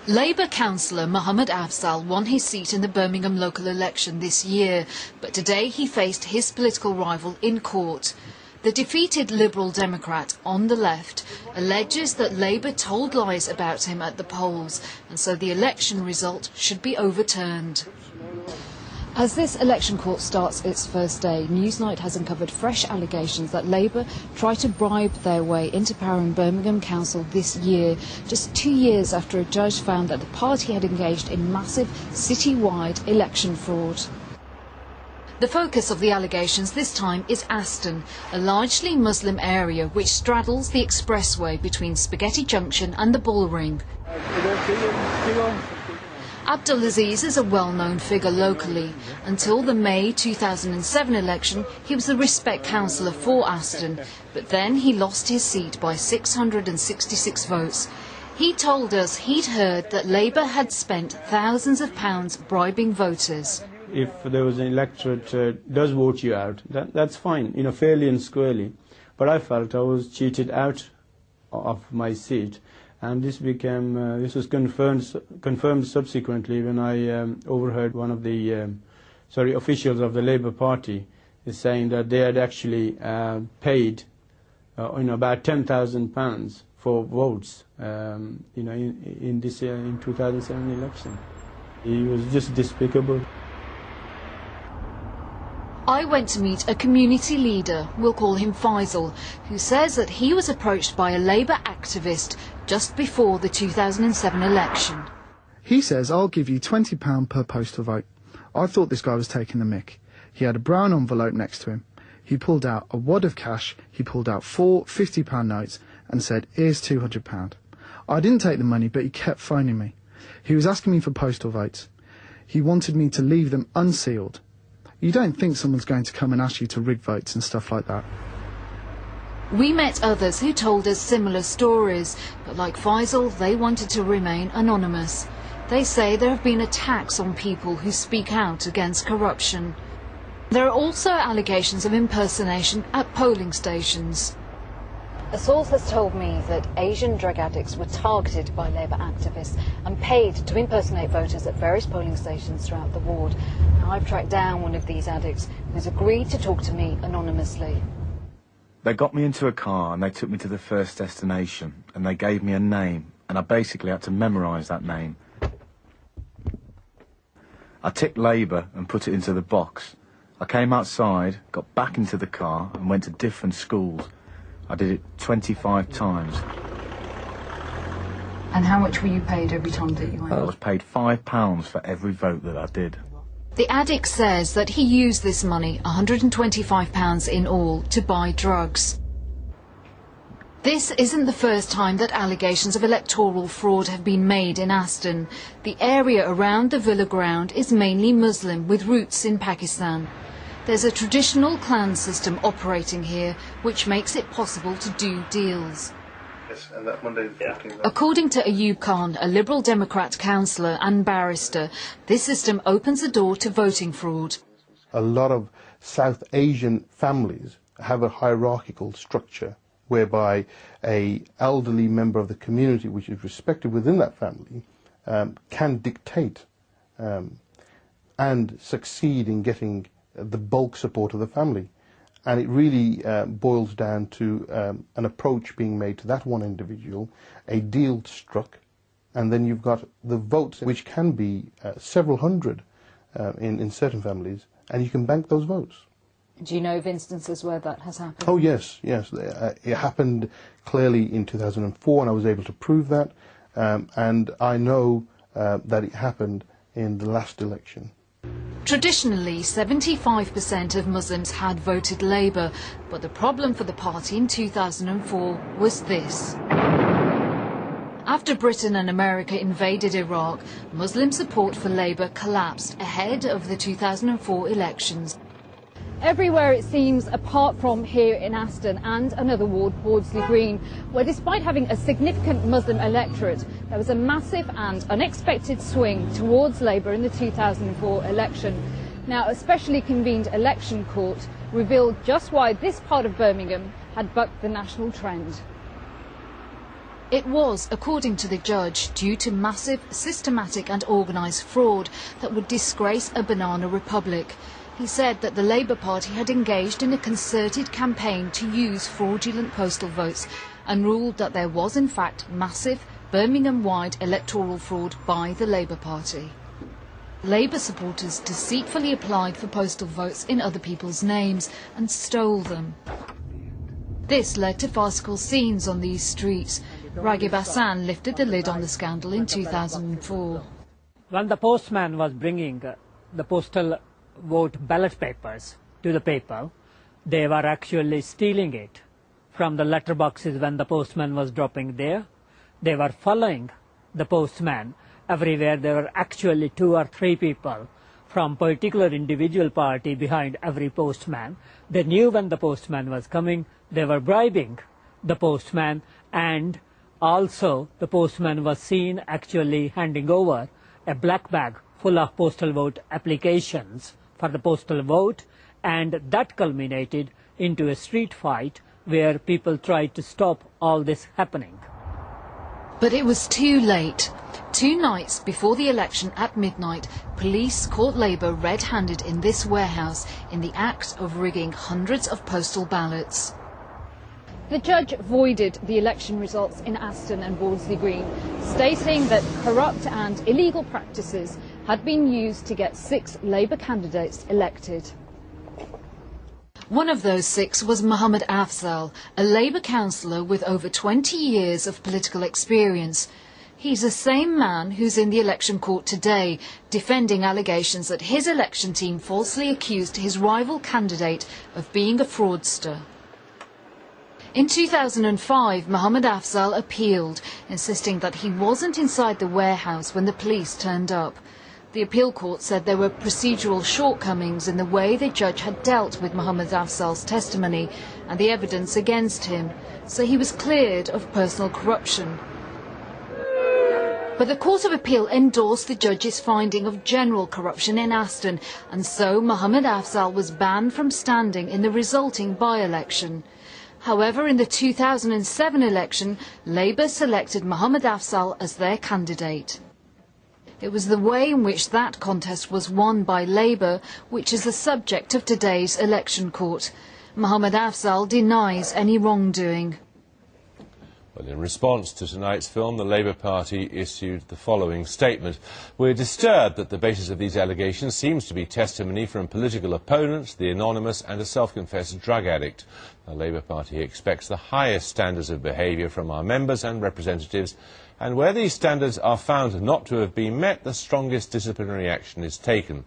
Labour councillor Mohammed Afzal won his seat in the Birmingham local election this year, but today he faced his political rival in court. The defeated Liberal Democrat on the left alleges that Labour told lies about him at the polls, and so the election result should be overturned. As this election court starts its first day, Newsnight has uncovered fresh allegations that Labour tried to bribe their way into power in Birmingham Council this year, just 2 years after a judge found that the party had engaged in massive city-wide election fraud. The focus of the allegations this time is Aston, a largely Muslim area which straddles the expressway between Spaghetti Junction and the Bullring. Abdulaziz is a well-known figure locally. Until the May 2007 election, he was the Respect councillor for Aston, but then he lost his seat by 666 votes. He told us he'd heard that Labour had spent thousands of pounds bribing voters. If there was an electorate does vote you out, that's fine, fairly and squarely. But I felt I was cheated out of my seat. And this was confirmed subsequently when I overheard one of the officials of the Labour Party is saying that they had actually paid about £10,000 for votes in 2007 election. It was just despicable. I went to meet a community leader, we'll call him Faisal, who says that he was approached by a Labour activist just before the 2007 election. He says, I'll give you £20 per postal vote. I thought this guy was taking the mick. He had a brown envelope next to him. He pulled out a wad of cash, he pulled out 4 £50 notes and said, here's £200. I didn't take the money, but he kept phoning me. He was asking me for postal votes. He wanted me to leave them unsealed. You don't think someone's going to come and ask you to rig votes and stuff like that. We met others who told us similar stories, but like Faisal, they wanted to remain anonymous. They say there have been attacks on people who speak out against corruption. There are also allegations of impersonation at polling stations. A source has told me that Asian drug addicts were targeted by Labour activists and paid to impersonate voters at various polling stations throughout the ward. Now, I've tracked down one of these addicts who's agreed to talk to me anonymously. They got me into a car and they took me to the first destination and they gave me a name and I basically had to memorise that name. I ticked Labour and put it into the box. I came outside, got back into the car and went to different schools. I did it 25 times. And how much were you paid every time that you went? I was paid £5 for every vote that I did. The addict says that he used this money, £125 in all, to buy drugs. This isn't the first time that allegations of electoral fraud have been made in Aston. The area around the Villa ground is mainly Muslim, with roots in Pakistan. There's a traditional clan system operating here, which makes it possible to do deals. Yes, and that Monday, According to Ayub Khan, a Liberal Democrat councillor and barrister, this system opens the door to voting fraud. a lot of South Asian families have a hierarchical structure whereby an elderly member of the community, which is respected within that family, can dictate and succeed in getting the bulk support of the family. And it really boils down to an approach being made to that one individual, a deal struck, and then you've got the votes, which can be several hundred in certain families, and you can bank those votes. Do you know of instances where that has happened? Oh yes, yes. It happened clearly in 2004, and I was able to prove that. And I know that it happened in the last election. Traditionally, 75% of Muslims had voted Labour, but the problem for the party in 2004 was this. After Britain and America invaded Iraq, Muslim support for Labour collapsed ahead of the 2004 elections. Everywhere it seems, apart from here in Aston and another ward, Bordesley Green, where despite having a significant Muslim electorate, there was a massive and unexpected swing towards Labour in the 2004 election. Now, a specially convened election court revealed just why this part of Birmingham had bucked the national trend. It was, according to the judge, due to massive, systematic and organised fraud that would disgrace a banana republic. He said that the Labour Party had engaged in a concerted campaign to use fraudulent postal votes and ruled that there was in fact massive Birmingham-wide electoral fraud by the Labour Party. Labour supporters deceitfully applied for postal votes in other people's names and stole them. This led to farcical scenes on these streets. Raghib Hassan lifted the lid on the scandal in 2004. When the postman was bringing the postal vote ballot papers to the people, they were actually stealing it from the letter boxes when the postman was dropping there. They were following the postman everywhere. There were actually 2 or 3 people from particular individual party behind every postman. They knew when the postman was coming. They were bribing the postman, and also the postman was seen actually handing over a black bag full of postal vote applications for the postal vote, and that culminated into a street fight where people tried to stop all this happening. But it was too late. 2 nights before the election at midnight, police caught Labour red-handed in this warehouse in the act of rigging hundreds of postal ballots. The judge voided the election results in Aston and Bordesley Green, stating that corrupt and illegal practices had been used to get 6 Labour candidates elected. One of those 6 was Mohammed Afzal, a Labour councillor with over 20 years of political experience. He's the same man who's in the election court today, defending allegations that his election team falsely accused his rival candidate of being a fraudster. In 2005, Mohammed Afzal appealed, insisting that he wasn't inside the warehouse when the police turned up. The appeal court said there were procedural shortcomings in the way the judge had dealt with Mohammed Afzal's testimony and the evidence against him, so he was cleared of personal corruption. But the Court of Appeal endorsed the judge's finding of general corruption in Aston, and so Mohammed Afzal was banned from standing in the resulting by-election. However, in the 2007 election, Labour selected Mohammed Afzal as their candidate. It was the way in which that contest was won by Labour which is the subject of today's election court. Mohammed Afzal denies any wrongdoing. Well, in response to tonight's film, the Labour Party issued the following statement. We're disturbed that the basis of these allegations seems to be testimony from political opponents, the anonymous and a self-confessed drug addict. The Labour Party expects the highest standards of behaviour from our members and representatives, and where these standards are found not to have been met, the strongest disciplinary action is taken.